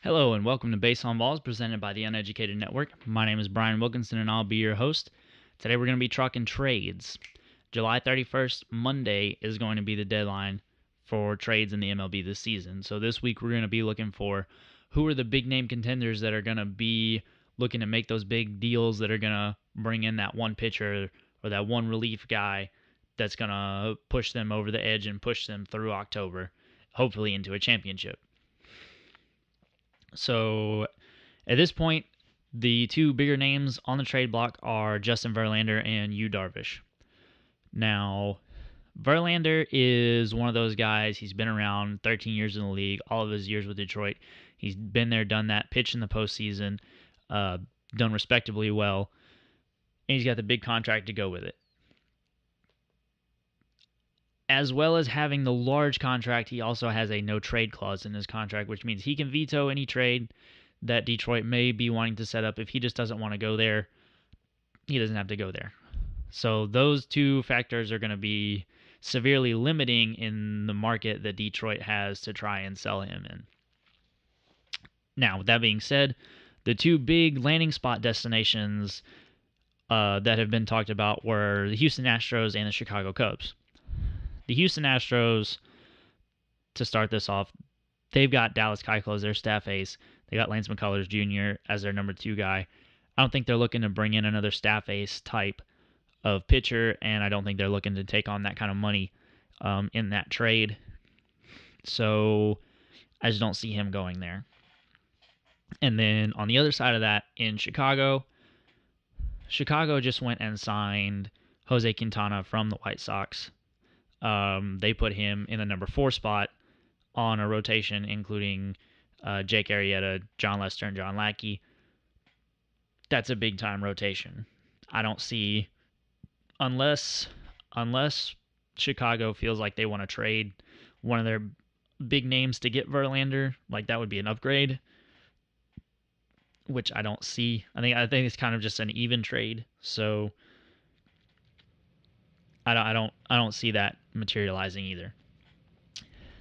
Hello and welcome to Base on Balls presented by the UNeducated Network. My name is Brian Wilkinson and I'll be your host. Today we're going to be talking trades. July 31st, Monday, is going to be the deadline for trades in the MLB this season. So this week we're going to be looking for who are the big name contenders that are going to be looking to make those big deals that are going to bring in that one pitcher or that one relief guy that's going to push them over the edge and push them through October, hopefully into a championship. So at this point, the two bigger names on the trade block are Justin Verlander and Yu Darvish. Now, Verlander is one of those guys. He's been around 13 years in the league, all of his years with Detroit. He's been there, done that, pitched in the postseason, done respectably well, and he's got the big contract to go with it. As well as having the large contract, he also has a no-trade clause in his contract, which means he can veto any trade that Detroit may be wanting to set up. If he just doesn't want to go there, he doesn't have to go there. So those two factors are going to be severely limiting in the market that Detroit has to try and sell him in. Now, with that being said, the two big landing spot destinations that have been talked about were the Houston Astros and the Chicago Cubs. The Houston Astros, to start this off, they've got Dallas Keuchel as their staff ace. They got Lance McCullers Jr. as their number 2 guy. I don't think they're looking to bring in another staff ace type of pitcher, and I don't think they're looking to take on that kind of money in that trade. So I just don't see him going there. And then on the other side of that, in Chicago just went and signed Jose Quintana from the White Sox. They put him in the number 4 spot on a rotation, including Jake Arrieta, John Lester, and John Lackey. That's a big-time rotation. I don't see, unless Chicago feels like they want to trade one of their big names to get Verlander, like that would be an upgrade, which I don't see. I think it's kind of just an even trade, so I don't see that materializing either.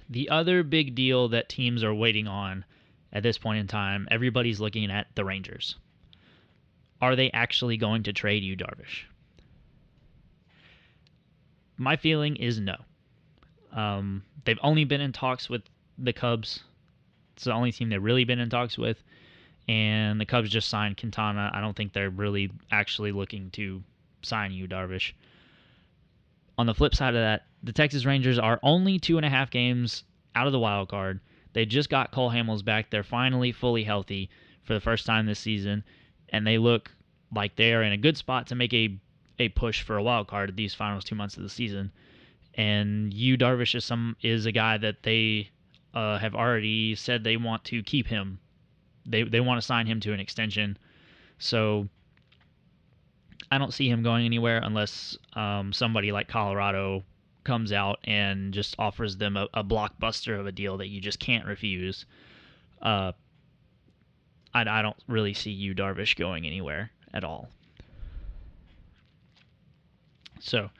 The other big deal that teams are waiting on at this point in time, everybody's looking at the Rangers. Are they actually going to trade Yu Darvish? My feeling is no. They've only been in talks with the Cubs. It's the only team they've really been in talks with. And the Cubs just signed Quintana. I don't think they're really actually looking to sign Yu Darvish. On the flip side of that, the Texas Rangers are only 2.5 games out of the wild card. They just got Cole Hamels back. They're finally fully healthy for the first time this season, and they look like they are in a good spot to make a push for a wild card these final 2 months of the season. And Yu Darvish is a guy that they have already said they want to keep him. They want to sign him to an extension. So I don't see him going anywhere unless somebody like Colorado comes out and just offers them a blockbuster of a deal that you just can't refuse. I don't really see Yu Darvish going anywhere at all. So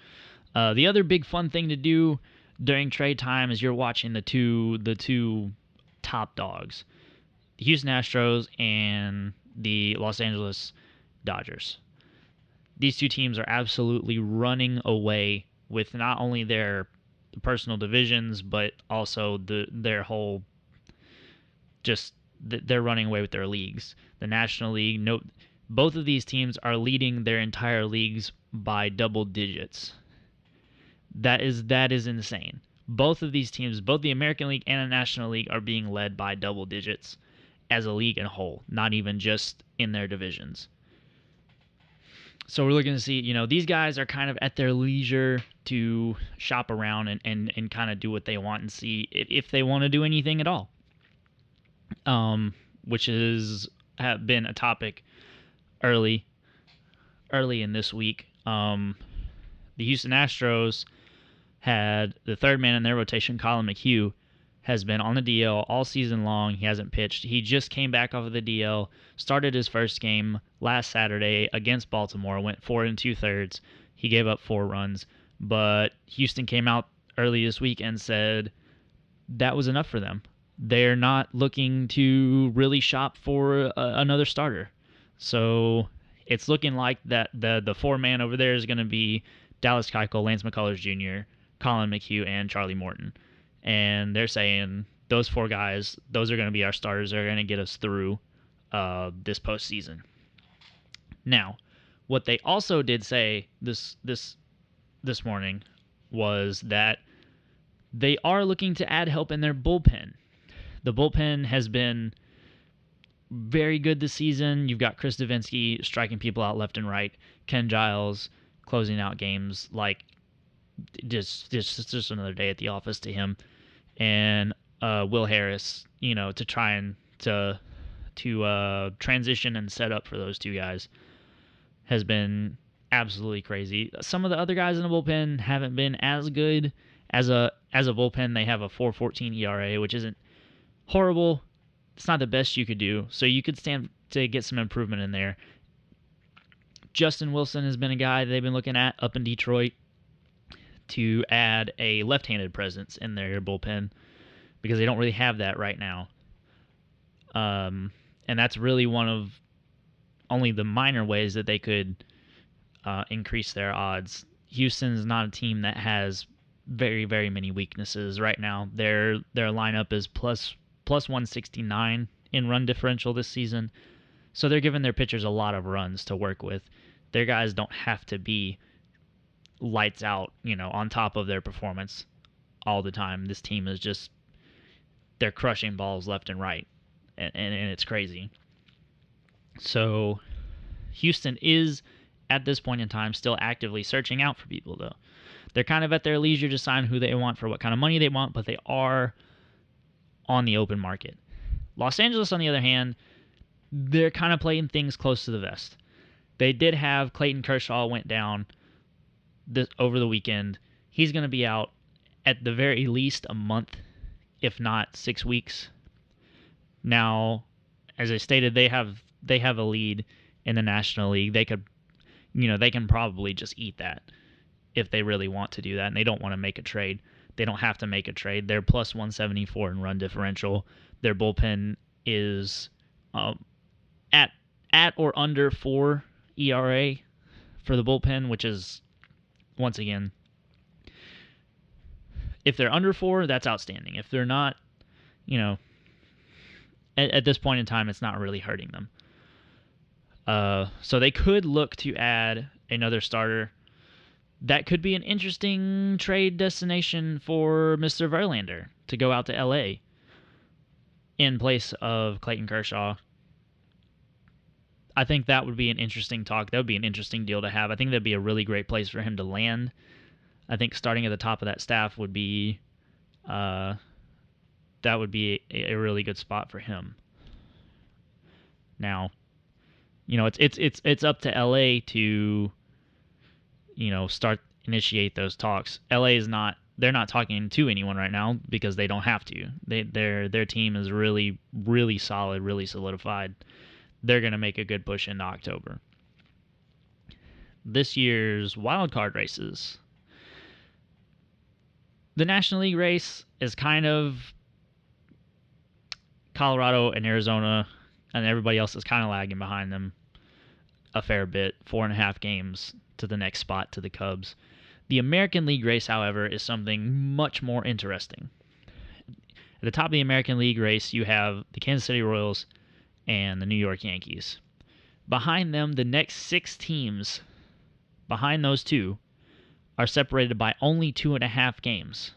the other big fun thing to do during trade time is you're watching the two top dogs, the Houston Astros and the Los Angeles Dodgers. These two teams are absolutely running away with not only their personal divisions, but also their whole, they're running away with their leagues. The National League, both of these teams are leading their entire leagues by double digits. That is insane. Both of these teams, both the American League and the National League, are being led by double digits as a league in a whole, not even just in their divisions. So we're looking to see, these guys are kind of at their leisure to shop around and kind of do what they want and see if they want to do anything at all. Which have been a topic early in this week. The Houston Astros had the third man in their rotation, Colin McHugh, has been on the DL all season long. He hasn't pitched. He just came back off of the DL, started his first game last Saturday against Baltimore, went 4 2/3. He gave up 4 runs, but Houston came out early this week and said that was enough for them. they're not looking to really shop for another starter. So it's looking like that the four-man over there is going to be Dallas Keuchel, Lance McCullers Jr., Colin McHugh, and Charlie Morton. And they're saying those four guys, those are going to be our starters. They're going to get us through this postseason. Now, what they also did say this morning was that they are looking to add help in their bullpen. The bullpen has been very good this season. You've got Chris Davinsky striking people out left and right. Ken Giles closing out games like just another day at the office to him. And Will Harris, to try and to transition and set up for those two guys has been absolutely crazy. Some of the other guys in the bullpen haven't been as good as a bullpen. They have a 4.14 ERA, which isn't horrible. It's not the best you could do, so you could stand to get some improvement in there. Justin Wilson has been a guy they've been looking at up in Detroit to add a left-handed presence in their bullpen because they don't really have that right now. And that's really one of only the minor ways that they could increase their odds. Houston's not a team that has very, very many weaknesses right now. Their lineup is plus 169 in run differential this season, so they're giving their pitchers a lot of runs to work with. Their guys don't have to be lights out, on top of their performance all the time. This team is just, they're crushing balls left and right, and it's crazy. So Houston is, at this point in time, still actively searching out for people, though. They're kind of at their leisure to sign who they want for what kind of money they want, but they are on the open market. Los Angeles, on the other hand, they're kind of playing things close to the vest. They did have Clayton Kershaw went down over the weekend. He's going to be out at the very least a month, if not 6 weeks. Now, as I stated, they have a lead in the National League. They can probably just eat that if they really want to do that, and they don't want to make a trade. They don't have to make a trade. They're plus 174 in run differential. Their bullpen is at or under 4 ERA for the bullpen, which is, once again, if they're under 4, that's outstanding. If they're not, at this point in time, it's not really hurting them. So they could look to add another starter. That could be an interesting trade destination for Mr. Verlander to go out to LA in place of Clayton Kershaw. I think that would be an interesting talk. That would be an interesting deal to have. I think that'd be a really great place for him to land. I think starting at the top of that staff would be a really good spot for him. Now, it's up to LA to initiate those talks. They're not talking to anyone right now because they don't have to. Their team is really, really solid, really solidified. They're going to make a good push into October. This year's wild card races. The National League race is kind of Colorado and Arizona, and everybody else is kind of lagging behind them a fair bit, 4.5 games to the next spot, to the Cubs. The American League race, however, is something much more interesting. At the top of the American League race, you have the Kansas City Royals and the New York Yankees. Behind them, the next 6 teams behind those two are separated by only 2.5 games.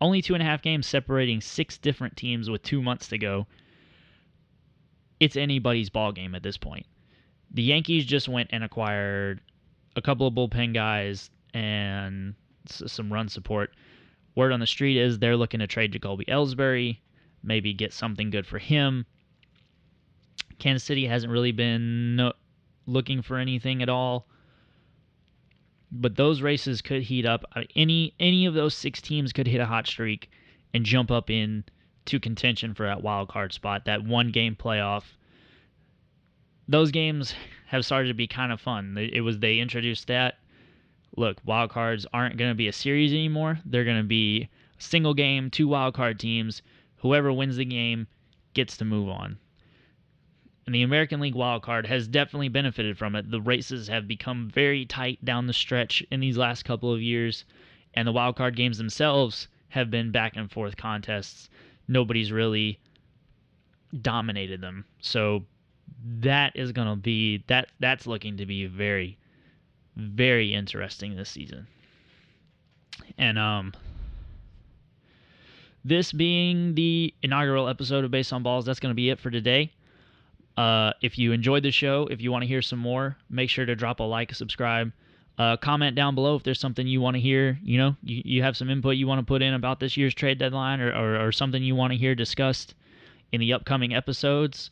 Only 2.5 games separating 6 different teams with 2 months to go. It's anybody's ball game at this point. The Yankees just went and acquired a couple of bullpen guys and some run support. Word on the street is they're looking to trade Jacoby Ellsbury, maybe get something good for him. Kansas City hasn't really been looking for anything at all. But those races could heat up. Any of those 6 teams could hit a hot streak and jump up into contention for that wild card spot, that 1-game playoff. Those games have started to be kind of fun. They introduced that. Look, wild cards aren't going to be a series anymore. They're going to be a single game, 2 wild card teams Whoever wins the game gets to move on. And the American League wildcard has definitely benefited from it. The races have become very tight down the stretch in these last couple of years, and the wildcard games themselves have been back and forth contests. Nobody's really dominated them. So that is going to be that's looking to be very, very interesting this season. And this being the inaugural episode of Based on Balls, that's going to be it for today. If you enjoyed the show, if you want to hear some more, make sure to drop a like, subscribe, comment down below if there's something you want to hear. You have some input you want to put in about this year's trade deadline or something you want to hear discussed in the upcoming episodes.